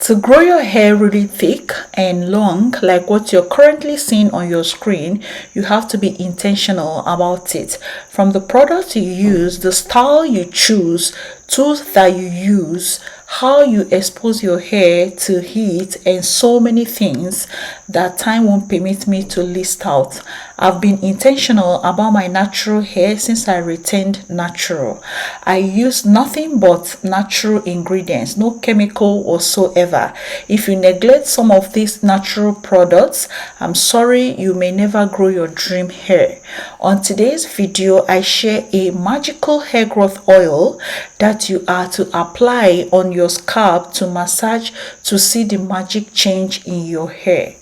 To grow your hair really thick and long, like what you're currently seeing on your screen, you have to be intentional about it. From the product you use, the style you choose, tools that you use, how you expose your hair to heat, and so many things that time won't permit me to list out. I've been intentional about my natural hair since I returned natural. I use nothing but natural ingredients, no chemical whatsoever. If you neglect some of these natural products, I'm sorry, you may never grow your dream hair. On today's video, I share a magical hair growth oil that you are to apply on your scalp to massage to see the magic change in your hair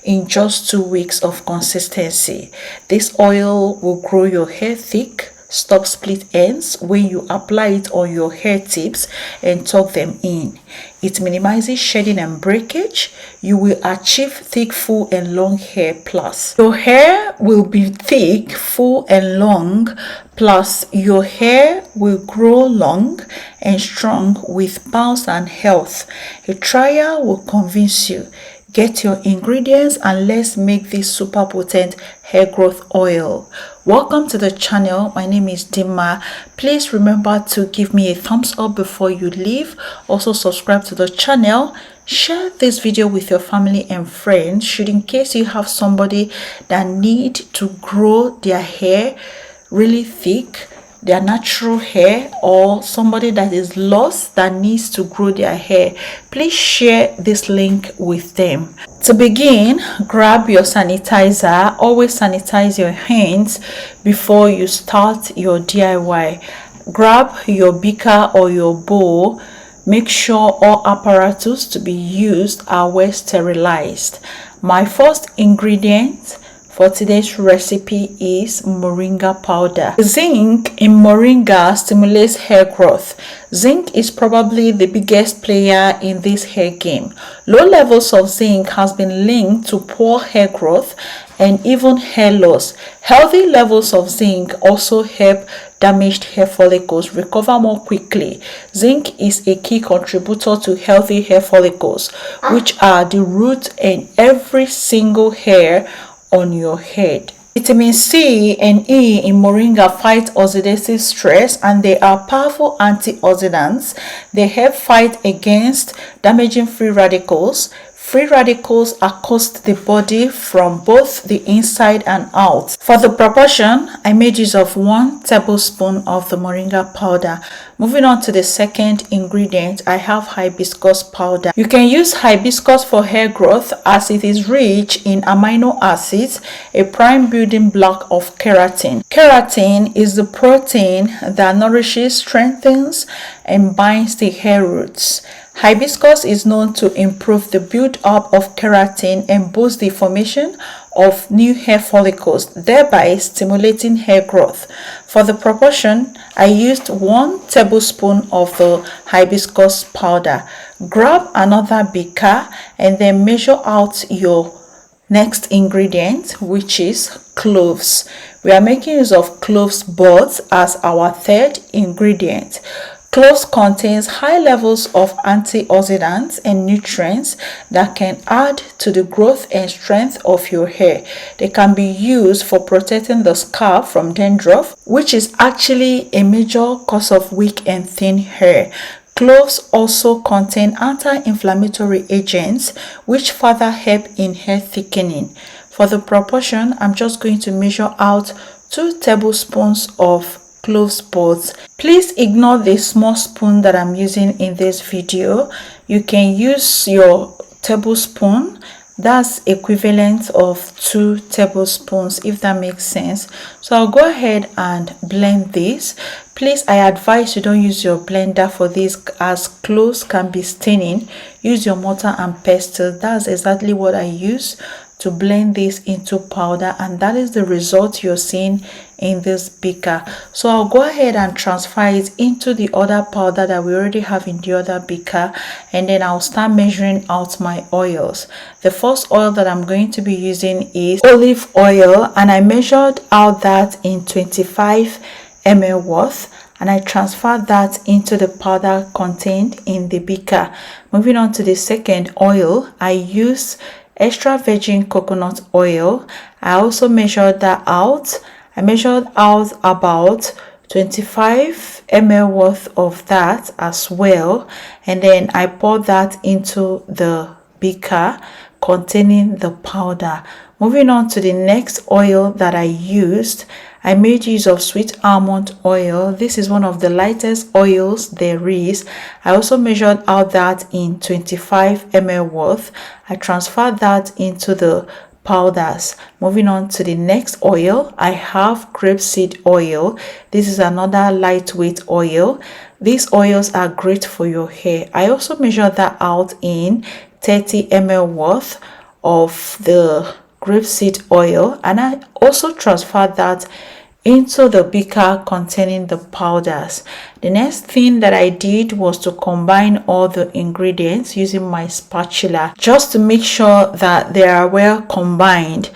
in just 2 weeks of consistency. This oil will grow your hair thick, stop split ends when you apply it on your hair tips and tuck them in. It minimizes shedding and breakage. You will achieve thick, full and long hair plus. Your hair will be thick, full and long, plus your hair will grow long and strong with bounce and health. A trial will convince you. Get your ingredients and let's make this super potent hair growth oil. Welcome to the channel. My name is Dima. Please remember to give me a thumbs up before you leave. Also subscribe to the channel. Share this video with your family and friends, should in case you have somebody that need to grow their hair really thick, their natural hair, or somebody that is lost that needs to grow their hair. Please share this link with them. To begin, grab your sanitizer. Always sanitize your hands before you start your DIY. Grab your beaker or your bowl. Make sure all apparatus to be used are well sterilized. My first ingredient for today's recipe is moringa powder. Zinc in moringa stimulates hair growth. Zinc is probably the biggest player in this hair game. Low levels of zinc has been linked to poor hair growth and even hair loss. Healthy levels of zinc also help damaged hair follicles recover more quickly. Zinc is a key contributor to healthy hair follicles, which are the root in every single hair on your head. Vitamin C and E in moringa fight oxidative stress, and they are powerful antioxidants. They help fight against damaging free radicals. Free radicals accost the body from both the inside and out. For the proportion, I made use of 1 tablespoon of the moringa powder. Moving on to the second ingredient, I have hibiscus powder. You can use hibiscus for hair growth as it is rich in amino acids, a prime building block of keratin. Keratin is the protein that nourishes, strengthens, and binds the hair roots. Hibiscus is known to improve the build-up of keratin and boost the formation of new hair follicles, thereby stimulating hair growth. For the proportion, I used 1 tablespoon of the hibiscus powder. Grab another beaker and then measure out your next ingredient, which is cloves. We are making use of cloves buds as our third ingredient. Cloves contains high levels of antioxidants and nutrients that can add to the growth and strength of your hair. They can be used for protecting the scalp from dandruff, which is actually a major cause of weak and thin hair. Cloves also contain anti-inflammatory agents, which further help in hair thickening. For the proportion, I'm just going to measure out 2 tablespoons of cloves buds. Please ignore the small spoon that I'm using in this video. You can use your tablespoon. That's equivalent of 2 tablespoons, if that makes sense. So I'll go ahead and blend this. Please, I advise you don't use your blender for this, as cloves can be staining. Use your mortar and pestle. That's exactly what I use to blend this into powder, and that is the result you're seeing in this beaker. So I'll go ahead and transfer it into the other powder that we already have in the other beaker, and then I'll start measuring out my oils. The first oil that I'm going to be using is olive oil, and I measured out that in 25 ml worth. and I transfer that into the powder contained in the beaker. Moving on to the second oil, I use extra virgin coconut oil. I also measured that out. I measured out about 25 ml worth of that as well, and then I poured that into the beaker containing the powder. Moving on to the next oil that I used, I made use of sweet almond oil. This is one of the lightest oils there is. I also measured out that in 25 ml worth. I transferred that into the powders. Moving on to the next oil, I have grapeseed oil. This is another lightweight oil. These oils are great for your hair. I also measured that out in 30 ml worth of the grapeseed oil, and I also transferred that into the beaker containing the powders. The next thing that I did was to combine all the ingredients using my spatula just to make sure that they are well combined.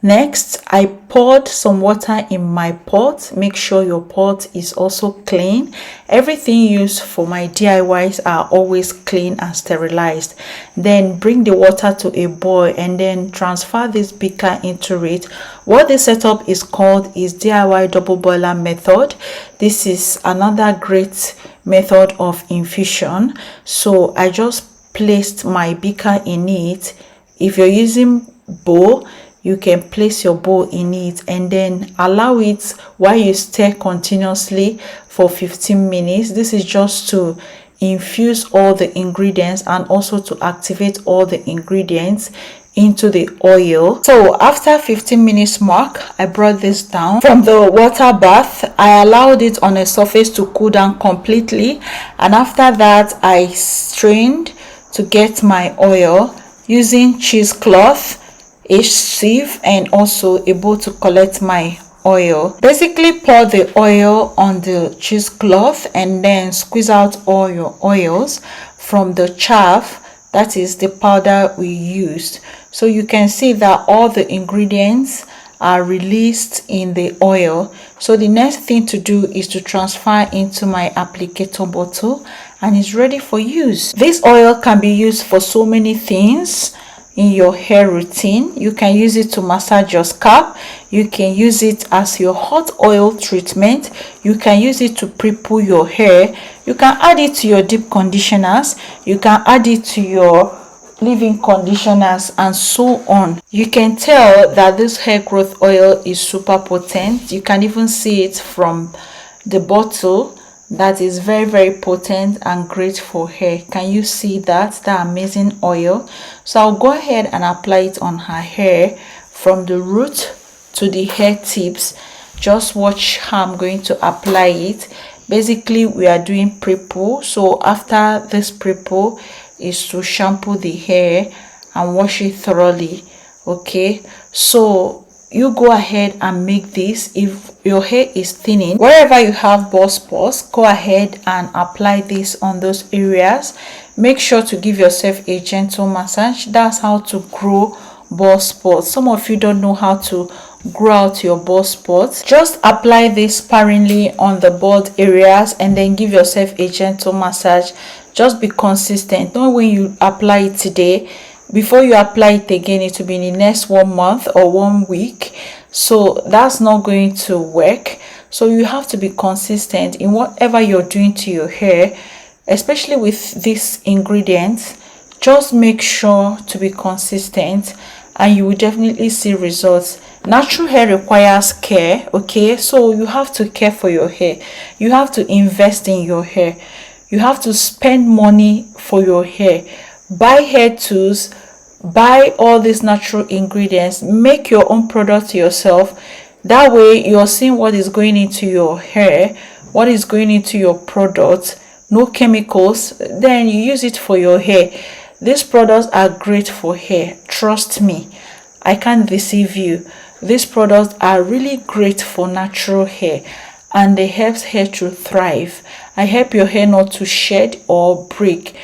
Next, I poured some water in my pot. Make sure your pot is also clean. Everything used for my DIYs are always clean and sterilized. Then bring the water to a boil and then transfer this beaker into it. What this setup is called is DIY double boiler method. This is another great method of infusion. So I just placed my beaker in it. If you're using bowl, you can place your bowl in it and then allow it while you stir continuously for 15 minutes. This is just to infuse all the ingredients and also to activate all the ingredients into the oil. So after 15 minutes mark, I brought this down from the water bath. I allowed it on a surface to cool down completely, and after that I strained to get my oil using cheesecloth, a sieve, and also a bowl to collect my oil. Basically pour the oil on the cheesecloth and then squeeze out all your oils from the chaff, that is the powder we used. So you can see that all the ingredients are released in the oil. So the next thing to do is to transfer into my applicator bottle and it's ready for use. This oil can be used for so many things in your hair routine. You can use it to massage your scalp. You can use it as your hot oil treatment. You can use it to pre-poo your hair. You can add it to your deep conditioners. You can add it to your leave-in conditioners and so on. You can tell that this hair growth oil is super potent. You can even see it from the bottle. That is very potent and great for hair. Can you see that amazing oil? So I'll go ahead and apply it on her hair from the root to the hair tips. Just watch how I'm going to apply it. Basically we are doing pre-poo. So after this pre-poo is to shampoo the hair and wash it thoroughly. Okay, so you go ahead and make this. If your hair is thinning, wherever you have bald spots, go ahead and apply this on those areas. Make sure to give yourself a gentle massage. That's how to grow bald spots. Some of you don't know how to grow out your bald spots. Just apply this sparingly on the bald areas and then give yourself a gentle massage. Just be consistent. Not when you apply it today, before you apply it again, it will be in the next 1 month or 1 week. So that's not going to work. So you have to be consistent in whatever you're doing to your hair, especially with these ingredients. Just make sure to be consistent and you will definitely see results. Natural hair requires care. Okay, so you have to care for your hair. You have to invest in your hair. You have to spend money for your hair. Buy hair tools, buy all these natural ingredients, make your own product yourself. That way you're seeing what is going into your hair, what is going into your product, no chemicals, then you use it for your hair. These products are great for hair, trust me, I can't deceive you. These products are really great for natural hair and they help hair to thrive. I help your hair not to shed or break.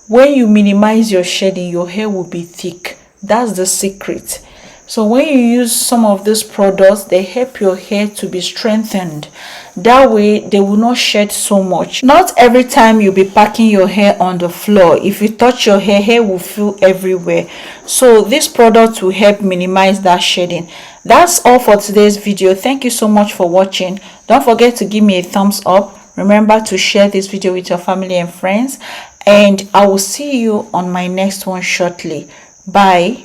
When you minimize your shedding, your hair will be thick. That's the secret. So when you use some of these products, they help your hair to be strengthened. That way they will not shed so much. Not every time you'll be packing your hair on the floor. If you touch your hair will feel everywhere. So this product will help minimize that shedding. That's all for today's video. Thank you so much for watching. Don't forget to give me a thumbs up. Remember to share this video with your family and friends, and I will see you on my next one shortly. Bye.